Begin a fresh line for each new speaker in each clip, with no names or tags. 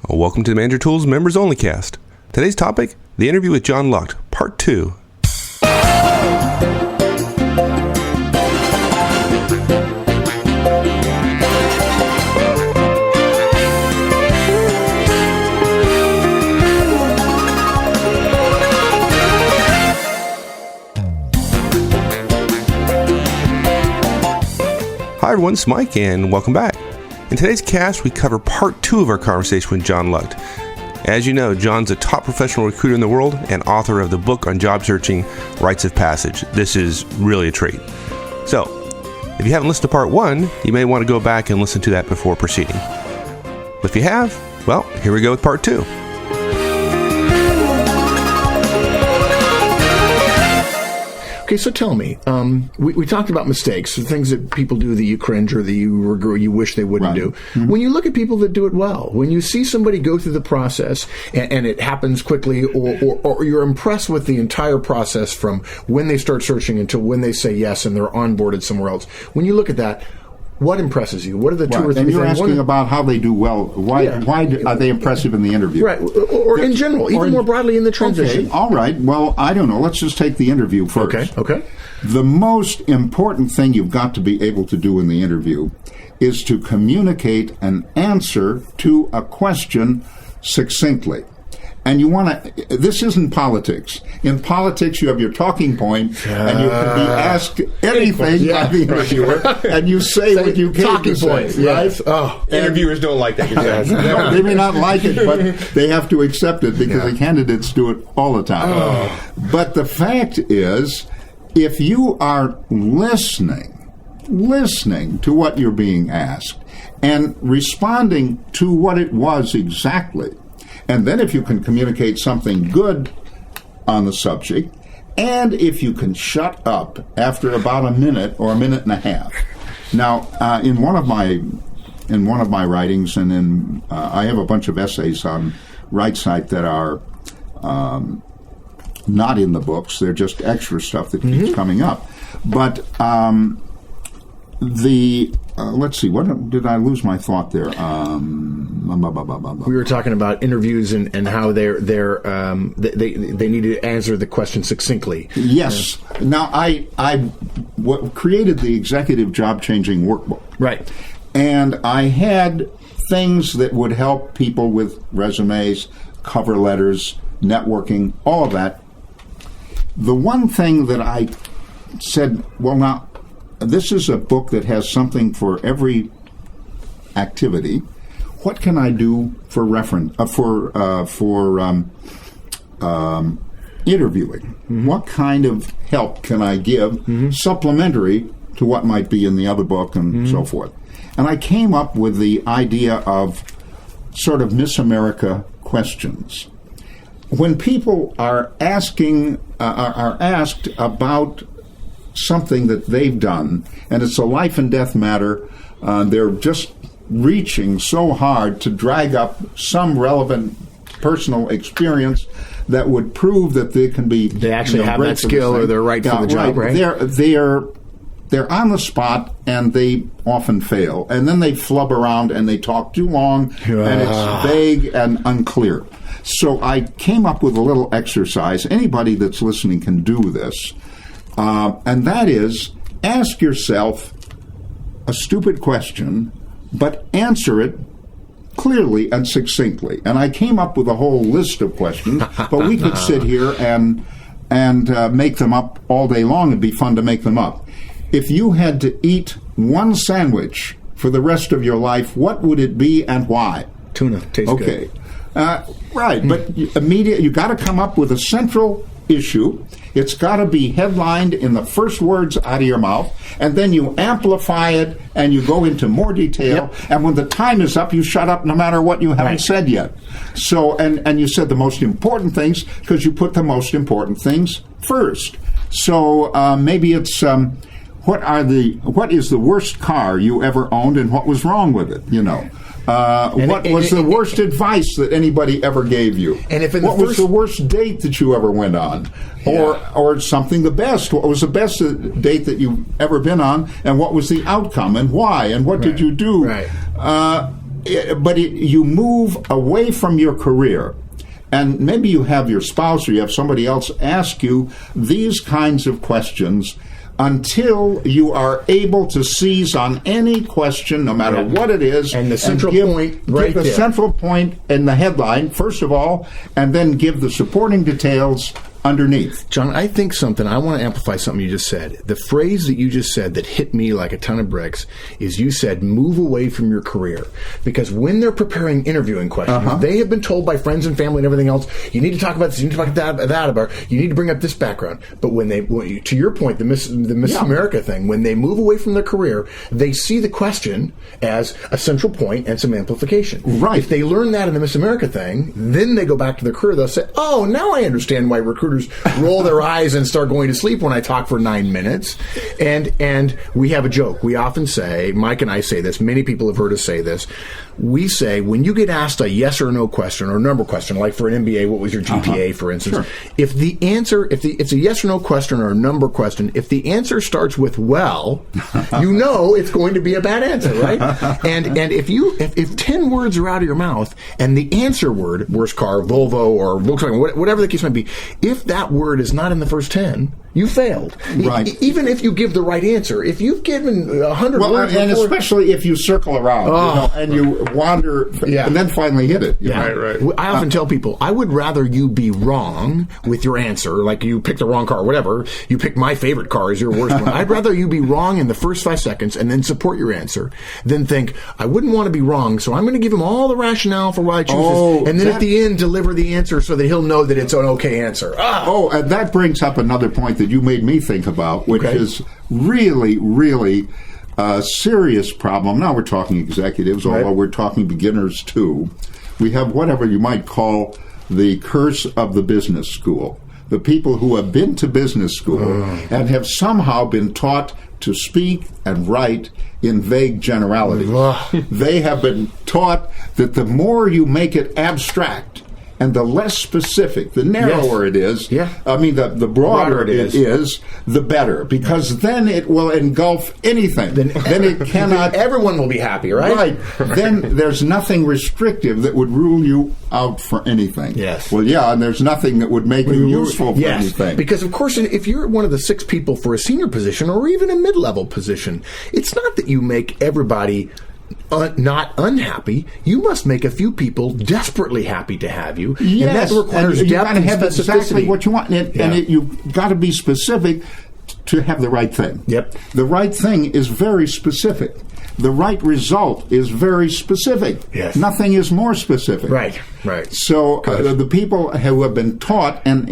Welcome to the Manager Tools Members Only Cast. Today's topic, the interview with John Lucht, Part 2. Hi everyone, it's Mike and welcome back. In today's cast, we cover Part 2 of our conversation with John Lucht. As you know, John's a top professional recruiter in the world and author of the book on job searching, Rites of Passage. This is really a treat. So, if you haven't listened to Part 1, you may want to go back and listen to that before proceeding. But if you have, well, here we go with Part 2.
Okay, so tell me, we talked about mistakes, the things that people do that you cringe or that you regret, you wish they wouldn't do. Mm-hmm. When you look at people that do it well, when you see somebody go through the process and it happens quickly, or you're impressed with the entire process from when they start searching until when they say yes and they're onboarded somewhere else, when you look at that, what impresses you? What are the two or three
things? And you're
things?
asking about how they do well. Why are they impressive in the interview?
Right, or in general, even more broadly in the transition.
Okay, all right. Well, I don't know. Let's just take the interview first.
Okay.
The most important thing you've got to be able to do in the interview is to communicate an answer to a question succinctly. And you want to, this isn't politics. In politics, you have your talking point, and you can be asked anything by the interviewer, and you say what you came to say, right?
Yes. Oh,
interviewers don't like that.
No, they may not like it, but they have to accept it because the candidates do it all the time.
Oh.
But the fact is, if you are listening to what you're being asked, and responding to what it was exactly, and then if you can communicate something good on the subject, and if you can shut up after about a minute or a minute and a half. Now, in one of my writings, and I have a bunch of essays on RightSite that are not in the books. They're just extra stuff that keeps coming up. But let's see, what did I lose my thought there?
We were talking about interviews and how they need to answer the question succinctly.
Yes. Now, I created the Executive Job Changing Workbook.
Right.
And I had things that would help people with resumes, cover letters, networking, all of that. The one thing that I said, well, now, this is a book that has something for every activity. What can I do for interviewing? Mm-hmm. What kind of help can I give supplementary to what might be in the other book and so forth? And I came up with the idea of sort of Miss America questions. When people are asked about something that they've done, and it's a life and death matter, they're just reaching so hard to drag up some relevant personal experience that would prove that they can be.
They actually have that skill, or they're right for the job, right?
They're on the spot, and they often fail, and then they flub around and they talk too long, and it's vague and unclear. So I came up with a little exercise. Anybody that's listening can do this. And that is, ask yourself a stupid question, but answer it clearly and succinctly. And I came up with a whole list of questions, but we could sit here and make them up all day long. It'd be fun to make them up. If you had to eat one sandwich for the rest of your life, what would it be and why?
Tuna. Tastes good.
Okay. Right, but you got to come up with a central issue. It's got to be headlined in the first words out of your mouth, and then you amplify it and you go into more detail, and when the time is up, you shut up no matter what you haven't said yet. So, and you said the most important things because you put the most important things first. So maybe it's what is the worst car you ever owned and what was wrong with it, you know? What was the worst advice that anybody ever gave you? And if what was the worst date that you ever went on? Or something the best? What was the best date that you've ever been on? And what was the outcome? And why? And what did you do? you move away from your career. And maybe you have your spouse or you have somebody else ask you these kinds of questions until you are able to seize on any question, no matter what it is,
and the central point right
give the
there.
central point in the headline, first of all, and then give the supporting details underneath.
John, I think I want to amplify something you just said. The phrase that you just said that hit me like a ton of bricks is you said, move away from your career. Because when they're preparing interviewing questions, they have been told by friends and family and everything else, you need to talk about this, you need to talk about that, you need to bring up this background. But to your point, the Miss America thing, when they move away from their career, they see the question as a central point and some amplification.
Right.
If they learn that in the Miss America thing, then they go back to their career, they'll say, oh, now I understand why recruiters roll their eyes and start going to sleep when I talk for 9 minutes. And we have a joke. We often say, Mike and I say this, many people have heard us say this, we say, when you get asked a yes or no question or number question, like for an MBA, what was your GPA, for instance, if the answer, if it's a yes or no question or a number question, if the answer starts with well, you know it's going to be a bad answer, right? And if 10 words are out of your mouth and the answer word, worst car, Volvo or Volkswagen, whatever the case might be, if that word is not in the first 10, you failed.
Right.
Even if you give the right answer, if you've given 100 words
and
before,
especially if you circle around and you wander and then finally hit it.
Right. I often tell people, I would rather you be wrong with your answer, like you picked the wrong car, whatever, you picked my favorite car as your worst one. I'd rather you be wrong in the first 5 seconds and then support your answer than think, I wouldn't want to be wrong, so I'm going to give him all the rationale for why I choose this, and then at the end deliver the answer so that he'll know that it's an okay answer.
And that brings up another point that you made me think about, which is really, really a serious problem. Now we're talking executives, although we're talking beginners too. We have whatever you might call the curse of the business school. The people who have been to business school and have somehow been taught to speak and write in vague generalities. They have been taught that the more you make it abstract, and the less specific, the narrower it is, I mean, the broader it is, the better, because then it will engulf anything. Then it cannot...
Everyone will be happy, right?
Right. Then there's nothing restrictive that would rule you out for anything.
Yes.
Well, and there's nothing that would make you useful for anything.
Because, of course, if you're one of the 6 people for a senior position or even a mid-level position, it's not that you make everybody... not unhappy. You must make a few people desperately happy to have you.
Yes,
and that requires
and
depth and
have
specificity.
Exactly what you want, you've got to be specific to have the right thing.
Yep.
The right thing is very specific. The right result is very specific.
Yes.
Nothing is more specific.
Right.
So the people who have been taught, and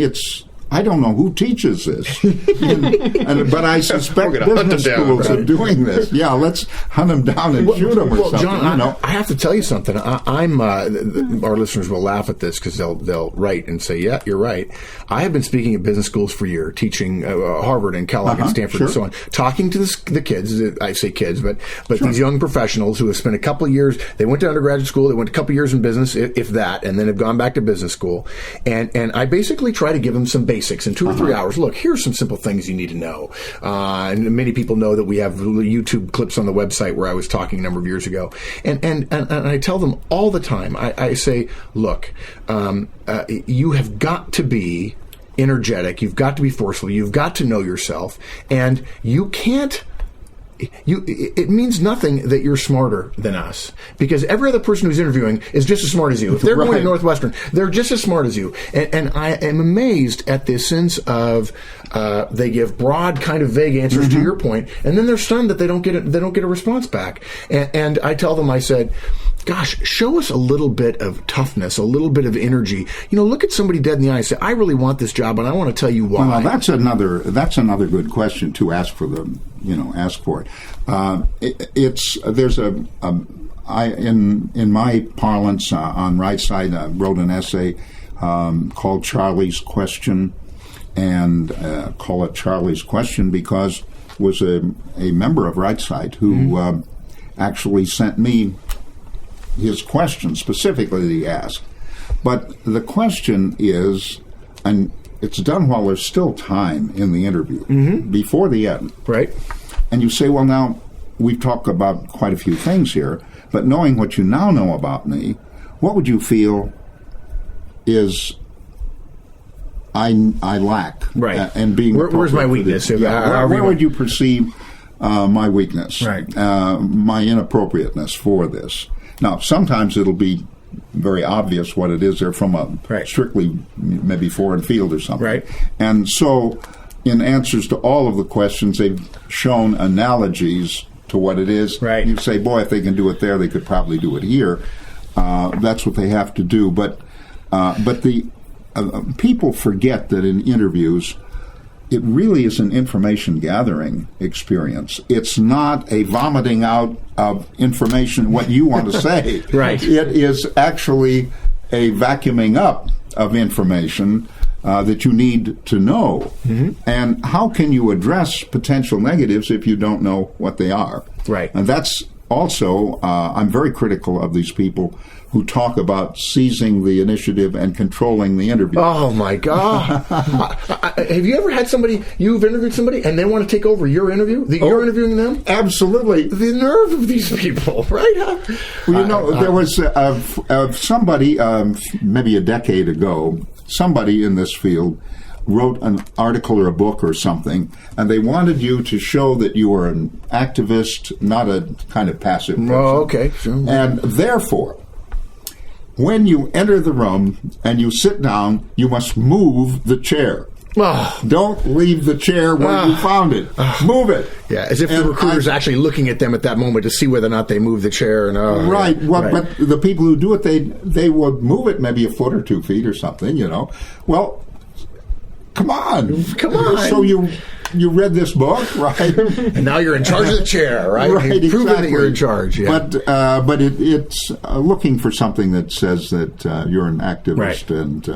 I don't know who teaches this, but I suspect business schools are doing this. Yeah, let's hunt them down and shoot them or something.
John, I have to tell you something. Our listeners will laugh at this because they'll write and say, yeah, you're right. I have been speaking at business schools for years, teaching Harvard and Kellogg and Stanford and so on, talking to the kids, I say kids, but these young professionals who have spent a couple of years, they went to undergraduate school, they went a couple of years in business, if that, and then have gone back to business school. And I basically try to give them some basics in 2 or 3 hours. Look, here's some simple things you need to know. And many people know that we have YouTube clips on the website where I was talking a number of years ago. And I tell them all the time, I say, look, you have got to be energetic. You've got to be forceful. You've got to know yourself. And you can't... it means nothing that you're smarter than us, because every other person who's interviewing is just as smart as you. If they're going to Northwestern, they're just as smart as you. And I am amazed at this sense of they give broad, kind of vague answers to your point, and then they're stunned that they don't get a response back. And I tell them, I said, gosh, show us a little bit of toughness, a little bit of energy. Look at somebody dead in the eye and say, I really want this job, and I want to tell you why.
Well, that's another good question to ask for ask for it. In my parlance on Right Side, I wrote an essay called Charlie's Question, and call it Charlie's Question because it was a member of Right Side who actually sent me his question specifically that he asked. But the question is, and it's done while there's still time in the interview, before the end.
Right.
And you say, well, now, we've talked about quite a few things here, But knowing what you now know about me, what would you feel is I lack in being
where's my weakness?
Where would you perceive my weakness,
right?
My inappropriateness for this? Now, sometimes it'll be very obvious what it is. They're from a strictly maybe foreign field or something,
right?
And so, in answers to all of the questions, they've shown analogies to what it is.
Right.
You say, boy, if they can do it there, they could probably do it here. That's what they have to do. But the people forget that in interviews, it really is an information gathering experience. It's not a vomiting out of information, what you want to say.
Right.
It is actually a vacuuming up of information that you need to know. Mm-hmm. And how can you address potential negatives if you don't know what they are?
Right.
And that's also, I'm very critical of these people who talk about seizing the initiative and controlling the interview.
Oh, my God. Have you ever had somebody, you've interviewed somebody, and they want to take over your interview? You're interviewing them?
Absolutely.
The nerve of these people, right?
Well, there was somebody, maybe a decade ago, somebody in this field wrote an article or a book or something, and they wanted you to show that you were an activist, not a kind of passive person.
Oh, okay. Sure.
And therefore, when you enter the room and you sit down, you must move the chair.
Oh.
Don't leave the chair where you found it. Move it.
Yeah, as if the recruiter's actually looking at them at that moment to see whether or not they move the chair. And,
right. Well, but the people who do it, they would move it maybe a foot or 2 feet or something, Well, come on. So you read this book, right?
And now you're in charge of the chair, right?
Right,
You've proven
exactly.
that you're in charge. Yeah.
But it's looking for something that says that you're an activist and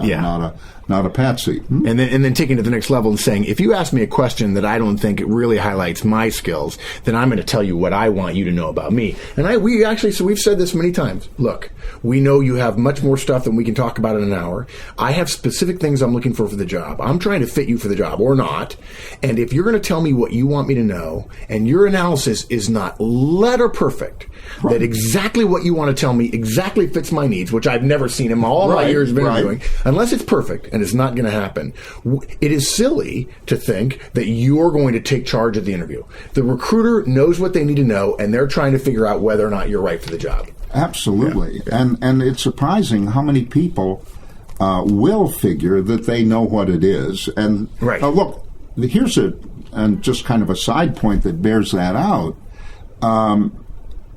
not a patsy.
And then taking it to the next level and saying, if you ask me a question that I don't think it really highlights my skills, then I'm going to tell you what I want you to know about me. And we've said this many times. Look, we know you have much more stuff than we can talk about in an hour. I have specific things I'm looking for the job. I'm trying to fit you for the job or not. And if you're going to tell me what you want me to know, and your analysis is not letter perfect, that exactly what you want to tell me exactly fits my needs, which I've never seen in all my years of interviewing, unless it's perfect, and it's not going to happen. It is silly to think that you're going to take charge of the interview. The recruiter knows what they need to know, and they're trying to figure out whether or not you're right for the job.
Absolutely. Yeah. And it's surprising how many people will figure that they know what it is. And look, here's and just kind of a side point that bears that out.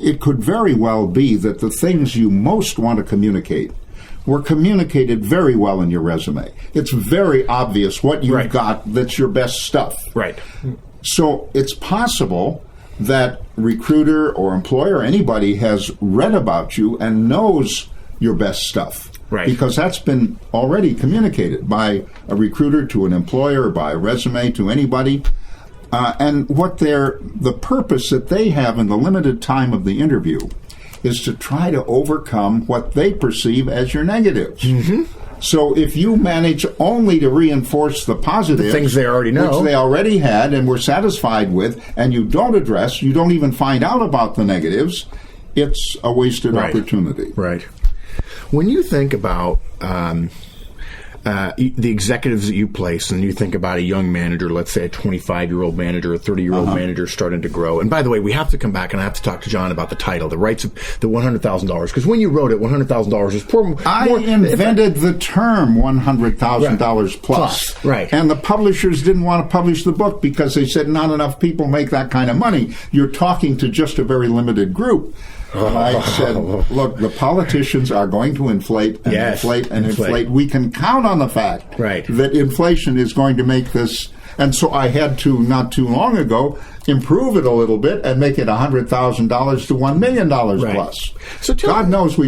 It could very well be that the things you most want to communicate were communicated very well in your resume. It's very obvious what you've got that's your best stuff.
Right.
So it's possible that recruiter or employer, anybody has read about you and knows your best stuff.
Right.
Because that's been already communicated by a recruiter to an employer, by a resume to anybody. And what the purpose that they have in the limited time of the interview is to try to overcome what they perceive as your negatives. Mm-hmm. So if you manage only to reinforce the positives,
the things they already know,
which they already had and were satisfied with, and you don't even find out about the negatives, it's a wasted opportunity.
Right. When you think about the executives that you place, and you think about a young manager, let's say a 25-year-old manager, a 30-year-old manager starting to grow. And by the way, we have to come back and I have to talk to John about the title, the rights of the $100,000. Because when you wrote it, $100,000 is poor.
I invented the term $100,000 plus.
Right.
And the publishers didn't want to publish the book because they said not enough people make that kind of money. You're talking to just a very limited group. And I said, look, the politicians are going to inflate and inflate and inflate. We can count on the fact that inflation is going to make this. And so I had to, not too long ago, improve it a little bit and make it $100,000 to $1 million plus. So God knows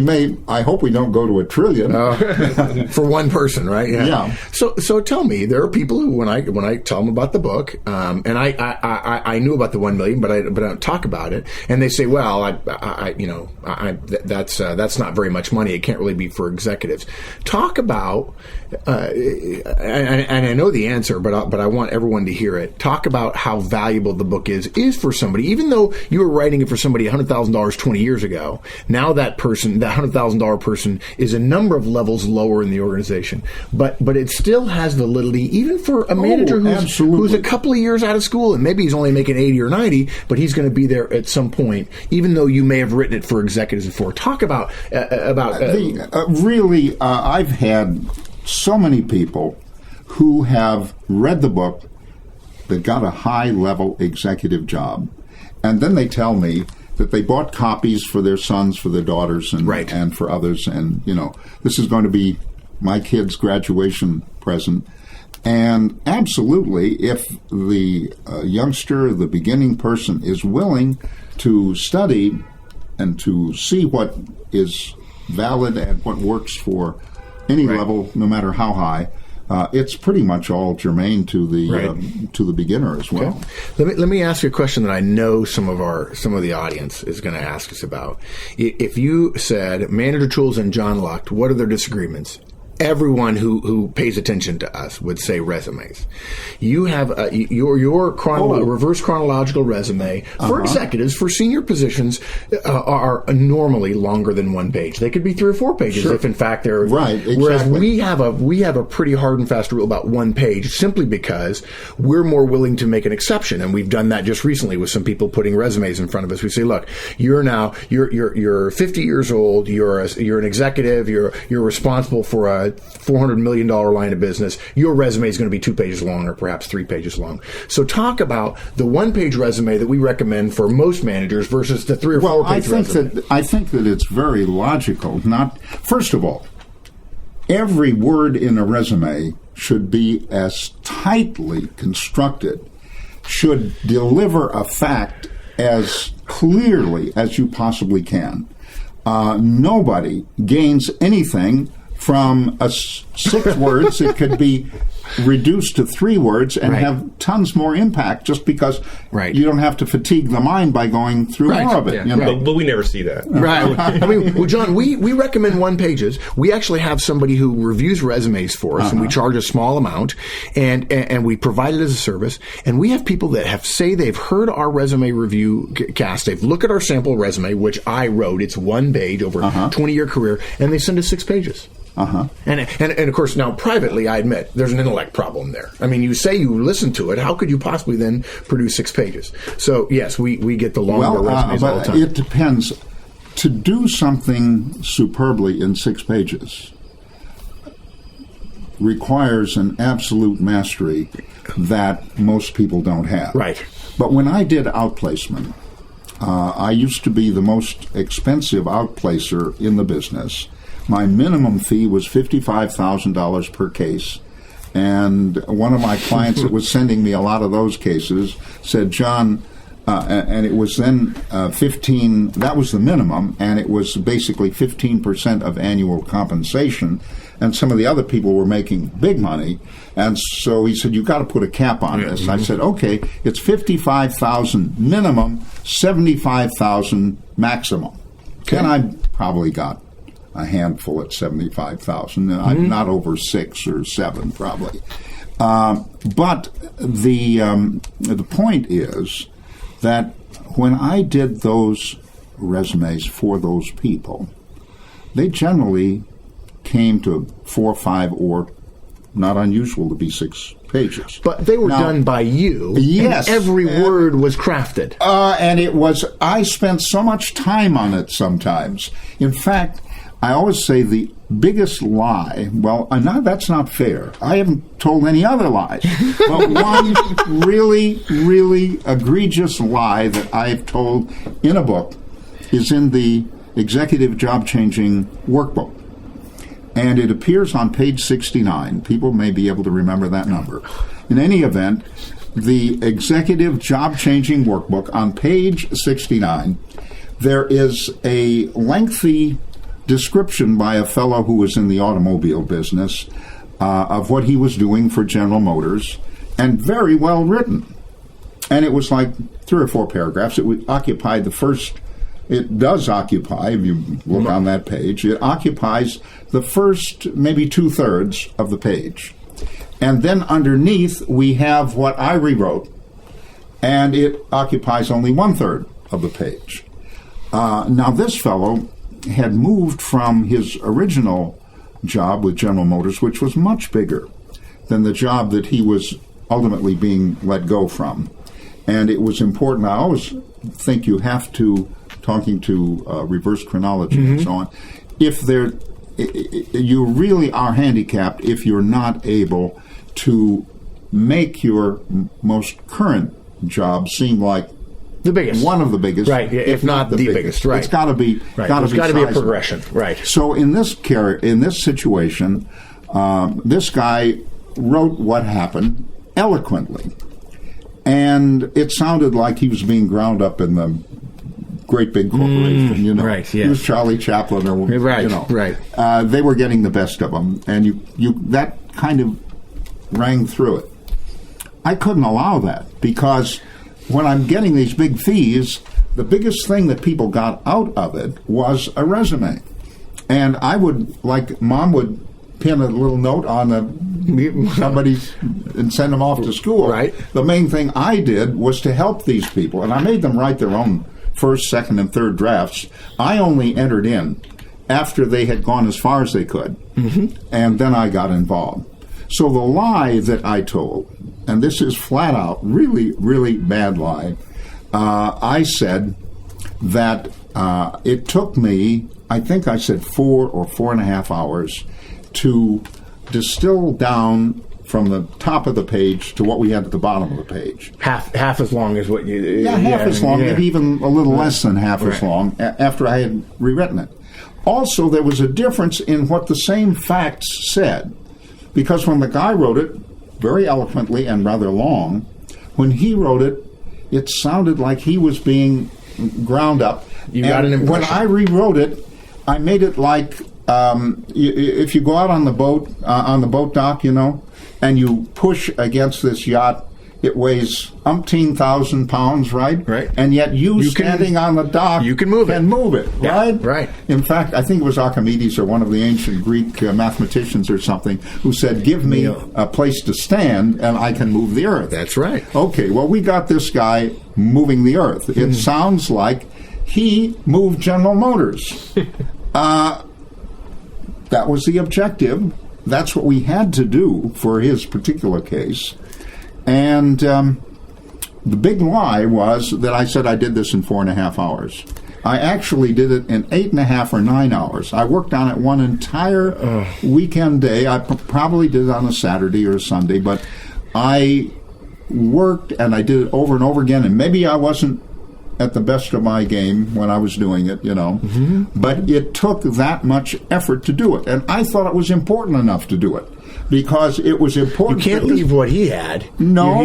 I hope we don't go to $1 trillion.
For one person, right?
Yeah.
So tell me, there are people who, when I tell them about the book, and I knew about the $1 million, but I don't talk about it, and they say, well, that's not very much money. It can't really be for executives. Talk about, and I know the answer, but I want everyone to hear it. Talk about how valuable the book is for somebody. Even though you were writing it for somebody $100,000 20 years ago, now that person, that $100,000 person, is a number of levels lower in the organization. But it still has validity, even for a manager who's a couple of years out of school, and maybe he's only making 80 or 90, but he's going to be there at some point, even though you may have written it for executives before. Talk about
really, I've had so many people who have read the book that got a high-level executive job, and then they tell me that they bought copies for their sons, for their daughters, and for others, and, this is going to be my kid's graduation present. And absolutely, if the youngster, the beginning person, is willing to study and to see what is valid and what works for any level, no matter how high, it's pretty much all germane to the beginner as well.
Okay. Let me ask you a question that I know some of the audience is going to ask us about. If you said Manager Tools and John Lucht, what are their disagreements? Everyone who pays attention to us would say resumes. You have your reverse chronological resume for executives, for senior positions, are normally longer than one page. They could be 3 or 4 pages if, in fact, they're
right. Exactly.
Whereas we have a pretty hard and fast rule about one page, simply because we're more willing to make an exception, and we've done that just recently with some people putting resumes in front of us. We say, look, you're 50 years old. You're an executive. You're responsible for a $400 million line of business. Your resume is going to be 2 pages long, or perhaps 3 pages long. So talk about the one-page resume that we recommend for most managers versus the 3 or 4 page resume.
I think that it's very logical. First of all, every word in a resume should be as tightly constructed, should deliver a fact as clearly as you possibly can. Nobody gains anything from 6 words. It could be reduced to 3 words and have tons more impact, just because you don't have to fatigue the mind by going through more of it.
Yeah. But we never see that.
Right. I mean, well, John, we recommend 1 pages. We actually have somebody who reviews resumes for us, and we charge a small amount, and we provide it as a service. And we have people that say they've heard our resume review cast. They've looked at our sample resume, which I wrote. It's 1 page over a 20-year career, and they send us 6 pages. And of course, now privately, I admit there's an intellect problem there. I mean, you say you listen to it. How could you possibly then produce 6 pages? So yes, we get the longer resumes all the time.
It depends. To do something superbly in 6 pages requires an absolute mastery that most people don't have.
Right.
But when I did outplacement, I used to be the most expensive outplacer in the business. My minimum fee was $55,000 per case. And one of my clients that was sending me a lot of those cases said, John, and it was then 15, that was the minimum, and it was basically 15% of annual compensation. And some of the other people were making big money. And so he said, you've got to put a cap on this. And I said, okay, it's $55,000 minimum, $75,000 maximum. Okay. And I probably got a handful at $75,000. Not over 6 or 7, probably. But the point is that when I did those resumes for those people, they generally came to 4 or 5, or not unusual to be 6 pages.
But they were done by you.
Yes.
And every word was crafted.
And it was, I spent so much time on it sometimes. In fact, I always say the biggest lie, that's not fair. I haven't told any other lies. But one really, really egregious lie that I've told in a book is in the Executive Job Changing Workbook. And it appears on page 69. People may be able to remember that number. In any event, the Executive Job Changing Workbook, on page 69, there is a lengthy description by a fellow who was in the automobile business of what he was doing for General Motors, and very well written. And it was like 3 or 4 paragraphs. It occupied it does occupy, if you look on that page, it occupies the first maybe 2/3 of the page. And then underneath, we have what I rewrote, and it occupies only 1/3 of the page. Now, this fellow had moved from his original job with General Motors, which was much bigger than the job that he was ultimately being let go from. And it was important. I always think you have to, talking to reverse chronology and so on, you really are handicapped if you're not able to make your most current job seem like
the biggest,
one of the biggest,
right? If not the biggest, right?
It's got to be,
right. There's got to be a progression, right?
So in this situation, this guy wrote what happened eloquently, and it sounded like he was being ground up in the great big corporation, you know.
Right, yes.
He was Charlie Chaplin, or
right,
you know.
right.
They were getting the best of him, and you that kind of rang through it. I couldn't allow that, because when I'm getting these big fees, the biggest thing that people got out of it was a resume. And I would, like Mom would pin a little note on somebody's and send them off to school.
Right.
The main thing I did was to help these people, and I made them write their own first, second, and third drafts. I only entered in after they had gone as far as they could, and then I got involved. So the lie that I told, and this is flat out, really, really bad lie, I said that it took me, I think I said 4 or 4.5 hours to distill down from the top of the page to what we had at the bottom of the page.
Half as long as what you...
half as long, maybe even a little less than half as long, after I had rewritten it. Also, there was a difference in what the same facts said, because when the guy wrote it, very eloquently and rather long, when he wrote it, it sounded like he was being ground up.
You got an impression.
When I rewrote it, I made it like if you go out on the boat dock, you know, and you push against this yacht, it weighs umpteen thousand pounds, right?
Right.
And yet you standing on the dock,
you can move it,
yeah, right?
Right.
In fact, I think it was Archimedes or one of the ancient Greek mathematicians or something who said, "Give me a place to stand, and I can move the earth."
That's right.
Okay. Well, we got this guy moving the earth. It sounds like he moved General Motors. That was the objective. That's what we had to do for his particular case. And the big lie was that I said I did this in 4.5 hours. I actually did it in 8.5 or 9 hours. I worked on it one entire weekend day. I probably did it on a Saturday or a Sunday, but I worked and I did it over and over again. And maybe I wasn't at the best of my game when I was doing it, you know. But it took that much effort to do it. And I thought it was important enough to do it, because it was important.
You can't leave what he had.
No,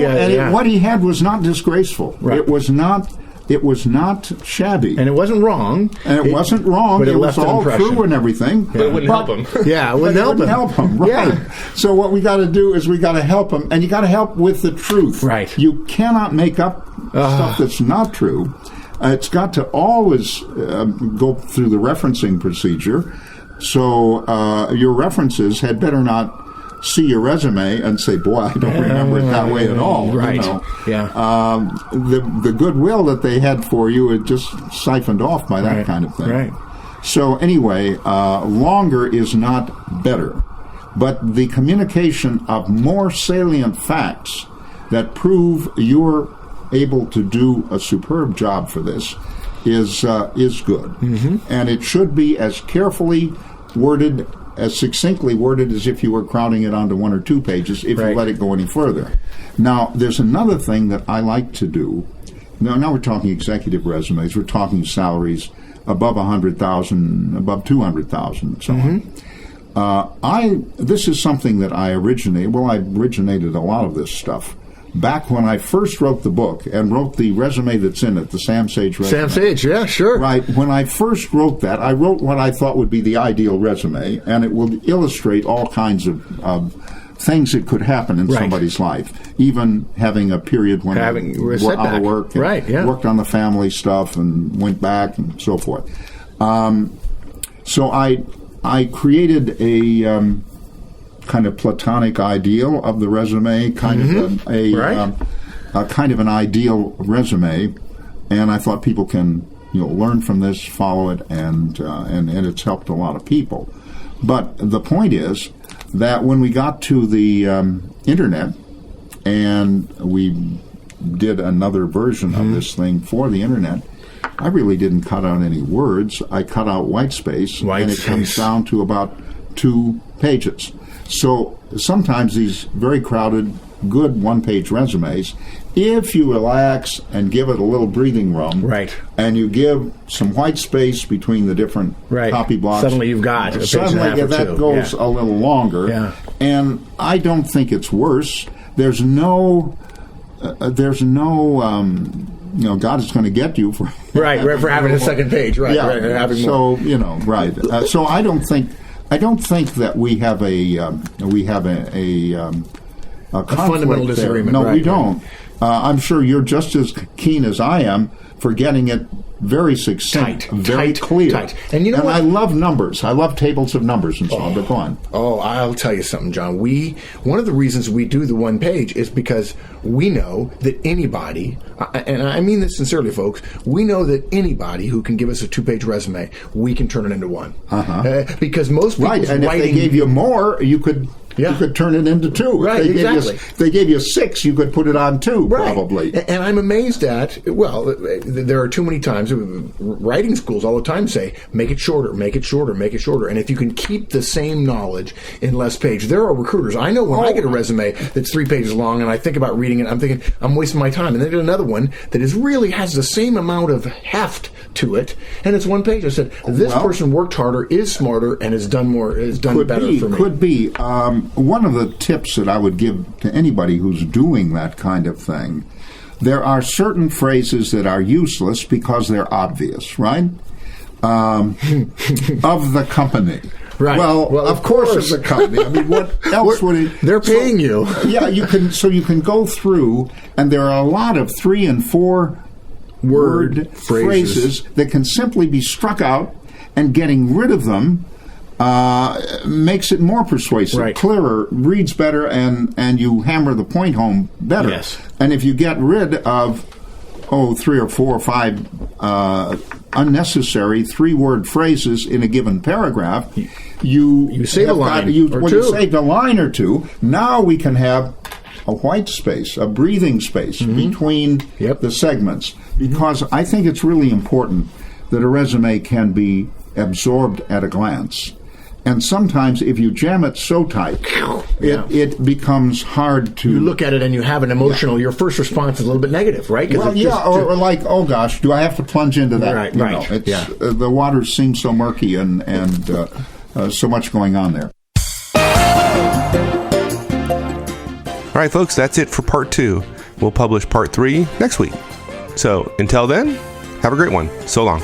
what he had was not disgraceful.
Right.
It was not shabby.
And it wasn't wrong.
And it wasn't wrong.
But it
was
left
all
an impression.
true and everything.
But it wouldn't help him.
Yeah, it wouldn't help him.
Right.
Yeah.
So what we got to do is we got to help him, and you got to help with the truth.
Right.
You cannot make up stuff that's not true. It's got to always go through the referencing procedure. So your references had better not see your resume and say, "Boy, I don't remember it that way at all."
Right.
You know?
Yeah.
The goodwill that they had for you, it just siphoned off by that kind of thing.
Right.
So anyway, longer is not better, but the communication of more salient facts that prove you're able to do a superb job for this is good, and it should be as carefully worded, as succinctly worded as if you were crowding it onto 1 or 2 pages, if you let it go any further. Now, there's another thing that I like to do. Now we're talking executive resumes. We're talking salaries above 100,000, above 200,000, and so on. This is something that I originated. Well, I originated a lot of this stuff back when I first wrote the book and wrote the resume that's in it, the Sam Sage resume.
Sam Sage, yeah, sure.
Right. When I first wrote that, I wrote what I thought would be the ideal resume, and it will illustrate all kinds of things that could happen in somebody's life, even having a period when they were out of work, and worked on the family stuff and went back and so forth. So I created kind of platonic ideal of the resume, kind of a kind of an ideal resume, and I thought people can learn from this, follow it, and it's helped a lot of people. But the point is that when we got to the internet, and we did another version of this thing for the internet, I really didn't cut out any words. I cut out white space, and it comes down to about 2 pages. So sometimes these very crowded, good one-page resumes, if you relax and give it a little breathing room, and you give some white space between the different copy blocks,
suddenly you've got
that goes a little longer. And I don't think it's worse. There's no God is going to get you for
for having a second page, having more.
So so I don't think that we have a
fundamental disagreement.
No, we don't. I'm sure you're just as keen as I am for getting it very succinct, very clear.
And you know what?
I love numbers. I love tables of numbers and so on. But go on.
Oh, I'll tell you something, John. One of the reasons we do the one page is because we know that anybody, and I mean this sincerely, folks, we know that anybody who can give us a 2-page resume, we can turn it into one. Because most people
and if they gave you more, you could turn it into 2. If they gave you 6, you could put it on 2, probably.
And I'm amazed at, there are too many times, writing schools all the time say, make it shorter, make it shorter, make it shorter. And if you can keep the same knowledge in less page, there are recruiters. I know when I get a resume that's 3 pages long and I think about reading it, I'm thinking, I'm wasting my time. And then I get another one that really has the same amount of heft to it, and it's 1 page. I said, this person worked harder, is smarter, and has done better for me.
Could be. One of the tips that I would give to anybody who's doing that kind of thing, there are certain phrases that are useless because they're obvious, right? Of the company.
Right.
Well, of course it's a company. I mean, what else would it...
They're paying you.
You can go through, and there are a lot of 3 and 4 word phrases that can simply be struck out, and getting rid of them makes it more persuasive, clearer, reads better, and you hammer the point home better.
Yes.
And if you get rid of 3 or 4 or 5 unnecessary 3-word phrases in a given paragraph, you
save a line or two.
You saved a line or 2. Now we can have a white space, a breathing space between the segments, because I think it's really important that a resume can be absorbed at a glance. And sometimes if you jam it so tight, it becomes hard to...
You look at it and you have an emotional... Your first response is a little bit negative, right?
Or like, oh gosh, do I have to plunge into that? The waters seem so murky and so much going on there.
All right, folks, that's it for part 2. We'll publish part 3 next week. So until then, have a great one. So long.